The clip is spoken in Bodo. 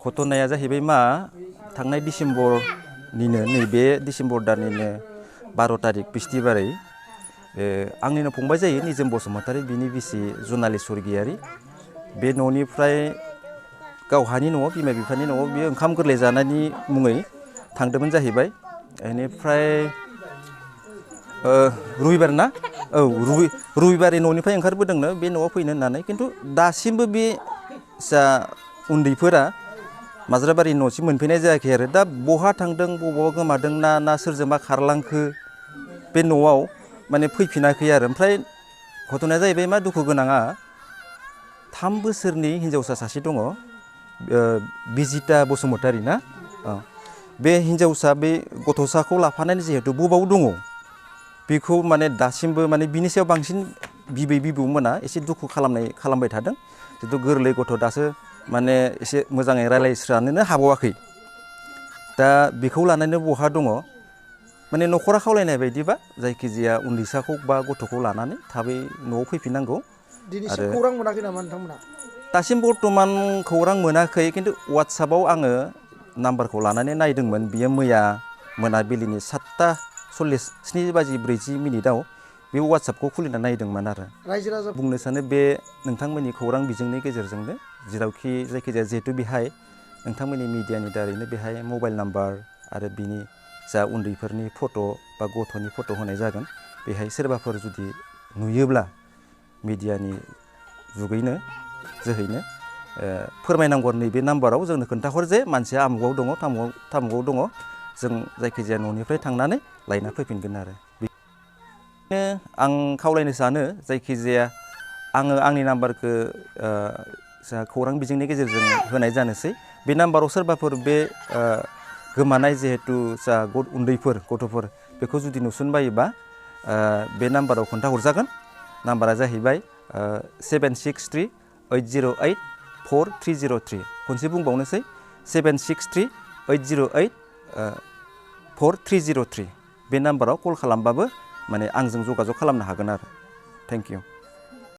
घटनाया जाहैबाय मा थांनाय डिसेम्बरनिनो नैबे डिसेम्बर दाननिनो 12 तारिख बिस्थिबारै आंनिनो फंबाय जायो निजोम बसुमतारी बिनि बिसि जुनालि सरगियारि बे न'निफ्राय गावहानि न'आव बिमा बिफानि न'आव बियो ओंखाम गोरलै जानायनि मुङै थांदोंमोन जाहैबाय बेनिफ्राय रबिबार ना औ रबिबारै न'निफ्राय ओंखारबोदोंनो बे न'आव फैनो होननानै खिन्थु दासिमबो बे जा उन्दैफोरा माज्राबारि न'सिम मोनफैनाय जायाखै आरो दा बहा थांदों बबावबा गोमादों ना सोरजोंबा खारलांखो बे न'आव माने फैफिनाखै आरो ओमफ्राय घटनाया जाहैबाय मा दुखु गोनाङा 3 बोसोरनि हिन्जावसा सासे दङ बिजिता बसुमतारी ना बे हिन्जावसा बे गथ'साखौ लाफानानै जिहेतु बबाव दङ बेखौ माने दासिमबो माने बिनि सायाव बांसिन बिबै बिबौमोना एसे दुखु खालामबाय थादों जितु गोरलै गथ' दासो माने एसे मोजाङै रायलायस्रानोनो हाबावाखै दा बेखौ लानानै बहा दङ माने न'खरा खावलायनाय बायदिबा जायखिजाया उन्दैसाखौ बा गथ'खौ लानानै थाबै न'आव फैफिननांगौ दिनैसिम खौरां मोनाखै नामा नोंथांमोना दासिम बर्तमान खौरां मोनाखै खिन्थु वाट्सएपआव आङो नाम्बारखौ लानानै नायदोंमोन बियो मैया मोनाबिलिनि 7:47:40 बे वाट्सएपखौ खुलिना नायदोंमोन आरो रायजो राजा बुंनो सानो बे नोंथांमोननि खौरां बिजोंनि गेजेरजोंनो जेरावखि जायखिजाया जिहेतु बेहाय नोंथांमोननि मिडियानि दारैनो बेहाय मबाइल नाम्बार आरो बिनि जा उन्दैफोरनि फट' बा गथ'नि फट' होनाय जागोन बेहाय सोरबाफोर जुदि नुयोब्ला मिडियानि जुगैनो जोहैनो फोरमायनांगौ नैबे नाम्बाराव जोंनो खोन्थाहर जे मानसिया आमुगाव दङ थामुगाव दङ जों जायखिजाया न'निफ्राय थांनानै लायना फैफिनगोन आरो बेनो आं खावलायनो सानो जायखिजाया आङो आंनि नाम्बारखौ जा खौरां बिजोंनि गेजेरजों होनाय जानोसै बे नाम्बाराव सोरबाफोर बे गोमानाय जिहेतु जा उन्दैफोर गथ'फोर बेखौ जुदि नुसनबायोबा बे नाम्बाराव खोन्थाहरजागोन नाम्बारा जाहैबाय 763-808-4303 खनसे बुंबावनोसै 763-808-4303 बे नाम्बाराव कल खालामबाबो माने आंजों जगाजग खालामनो हागोन आरो थेंक इउ